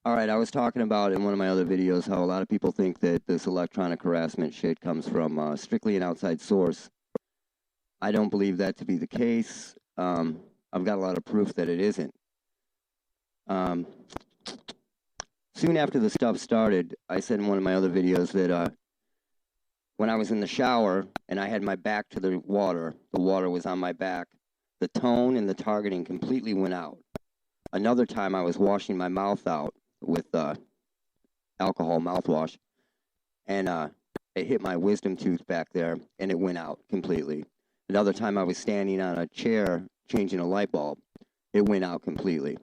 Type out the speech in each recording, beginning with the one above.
All right, I was talking about in one of my other videos how a lot of people think that this electronic harassment shit comes from strictly an outside source. I don't believe that to be the case. I've got a lot of proof that it isn't. Soon after the stuff started, I said in one of my other videos that when I was in the shower and I had my back to the water was on my back, the tone and the targeting completely went out. Another time I was washing my mouth out with alcohol mouthwash, and it hit my wisdom tooth back there, and it went out completely. Another time I was standing on a chair changing a light bulb, it went out completely.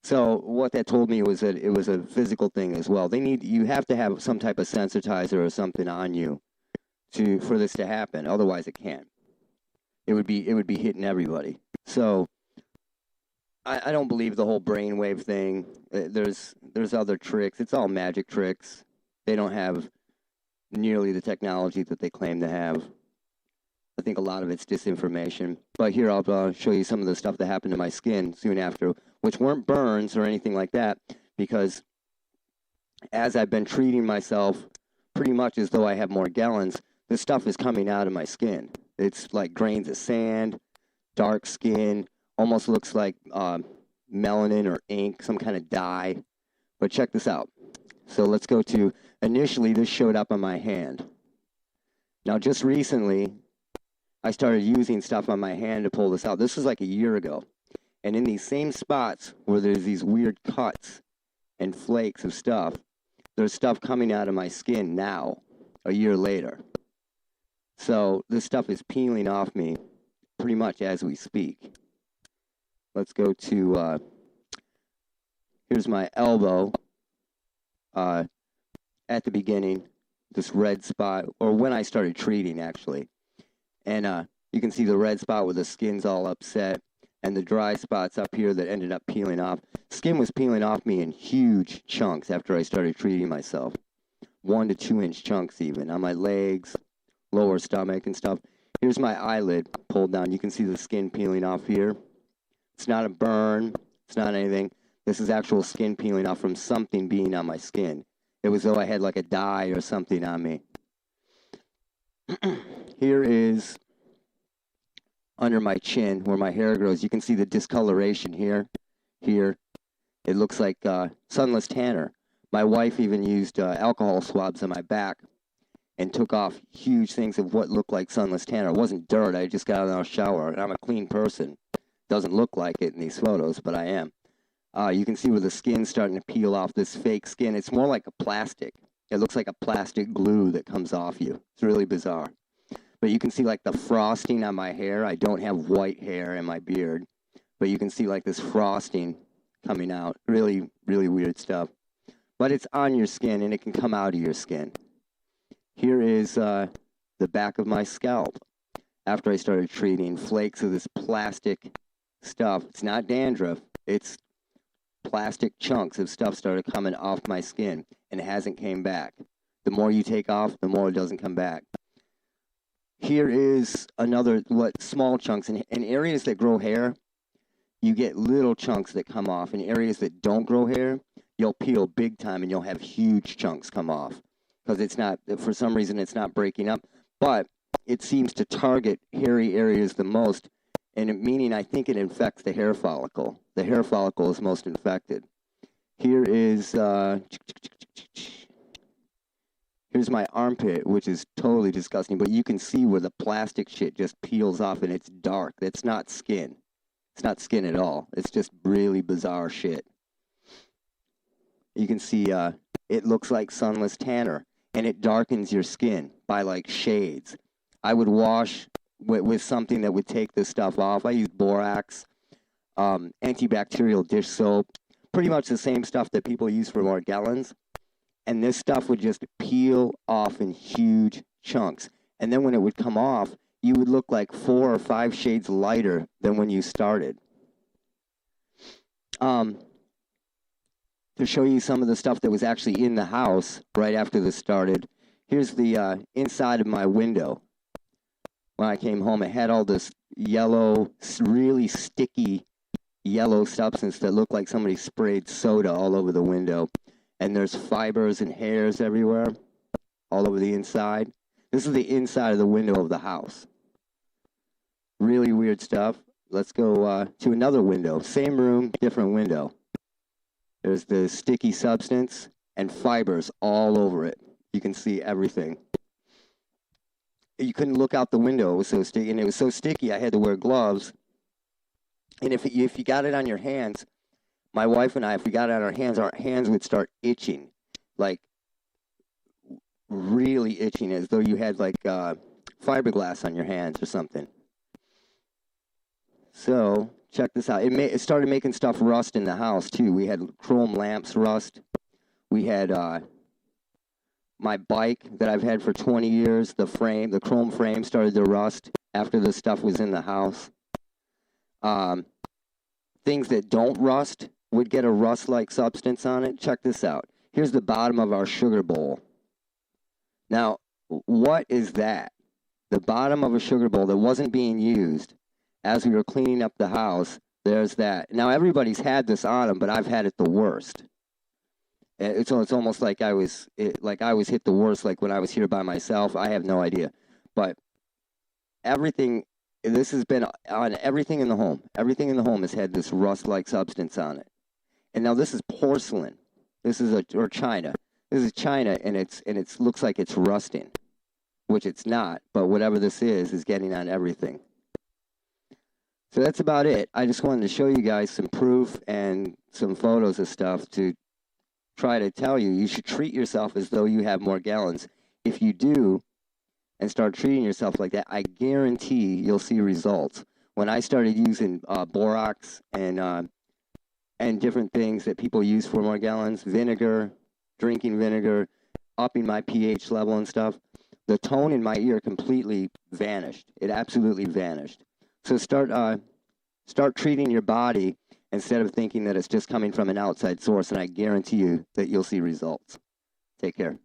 So what that told me was that it was a physical thing as well. You have to have some type of sensitizer or something on you for this to happen. Otherwise, it can't. It would be hitting everybody. So I don't believe the whole brainwave thing. There's other tricks. It's all magic tricks. They don't have nearly the technology that they claim to have. I think a lot of it's disinformation. But here I'll show you some of the stuff that happened to my skin soon after, which weren't burns or anything like that, because as I've been treating myself pretty much as though I have more gallons, this stuff is coming out of my skin. It's like grains of sand, dark skin, almost looks like melanin or ink, some kind of dye. But check this out. So let's go to, initially this showed up on my hand. Now just recently, I started using stuff on my hand to pull this out. This was like a year ago. And in these same spots where there's these weird cuts and flakes of stuff, there's stuff coming out of my skin now, a year later. So this stuff is peeling off me pretty much as we speak. Let's go to, here's my elbow at the beginning, this red spot, or when I started treating actually. And you can see the red spot where the skin's all upset, and the dry spots up here that ended up peeling off. Skin was peeling off me in huge chunks after I started treating myself. 1 to 2 inch chunks even, on my legs, lower stomach and stuff. Here's my eyelid pulled down. You can see the skin peeling off here. It's not a burn. It's not anything. This is actual skin peeling off from something being on my skin. It was as though I had like a dye or something on me. Here is under my chin where my hair grows. You can see the discoloration here. Here. It looks like sunless tanner. My wife even used alcohol swabs on my back and took off huge things of what looked like sunless tanner. It wasn't dirt. I just got out of the shower, and I'm a clean person. Doesn't look like it in these photos, but I am. You can see where the skin's starting to peel off this fake skin. It's more like a plastic. It looks like a plastic glue that comes off you. It's really bizarre. But you can see like the frosting on my hair. I don't have white hair in my beard, but you can see like this frosting coming out. Really, really weird stuff. But it's on your skin, and it can come out of your skin. Here is the back of my scalp. After I started treating, flakes of this plastic stuff. It's not dandruff. It's plastic chunks of stuff started coming off my skin, and it hasn't came back. The more you take off, the more it doesn't come back. Here is another, small chunks. In areas that grow hair, you get little chunks that come off. In areas that don't grow hair, you'll peel big time, and you'll have huge chunks come off. Because it's not, for some reason, it's not breaking up. But it seems to target hairy areas the most, and meaning I think it infects the hair follicle. The hair follicle is most infected. Here is, here's my armpit, which is totally disgusting, but you can see where the plastic shit just peels off, and it's dark. That's not skin. It's not skin at all. It's just really bizarre shit. You can see it looks like sunless tanner, and it darkens your skin by like shades. I would wash with something that would take this stuff off. I use borax, antibacterial dish soap, pretty much the same stuff that people use for Morgellons. And this stuff would just peel off in huge chunks. And then when it would come off, you would look like 4 or 5 shades lighter than when you started. To show you some of the stuff that was actually in the house right after this started, here's the inside of my window. When I came home, it had all this yellow, really sticky yellow substance that looked like somebody sprayed soda all over the window. And there's fibers and hairs everywhere, all over the inside. This is the inside of the window of the house. Really weird stuff. Let's go to another window. Same room, different window. There's the sticky substance and fibers all over it. You can see everything. You couldn't look out the window. It was so sticky, and it was so sticky I had to wear gloves. And if you got it on your hands, my wife and I, if we got it on our hands would start itching, like really itching, as though you had like fiberglass on your hands or something. So check this out. It started making stuff rust in the house too. We had chrome lamps rust. We had my bike that I've had for 20 years. The chrome frame started to rust after the stuff was in the house. Things that don't rust would get a rust-like substance on it. Check this out. Here's the bottom of our sugar bowl. Now, what is that? The bottom of a sugar bowl that wasn't being used. As we were cleaning up the house, there's that. Now, everybody's had this on them, but I've had it the worst. It's almost like I was hit the worst, like when I was here by myself. I have no idea. But everything, this has been on everything in the home. Everything in the home has had this rust-like substance on it. And now this is porcelain. This is or china. This is china, and it looks like it's rusting, which it's not. But whatever this is getting on everything. So that's about it. I just wanted to show you guys some proof and some photos of stuff to try to tell you should treat yourself as though you have more gallons. If you do and start treating yourself like that, I guarantee you'll see results. When I started using borax and different things that people use for more gallons, vinegar, drinking vinegar, upping my pH level and stuff, the tone in my ear completely vanished. It absolutely vanished. So start treating your body instead of thinking that it's just coming from an outside source, and I guarantee you that you'll see results. Take care.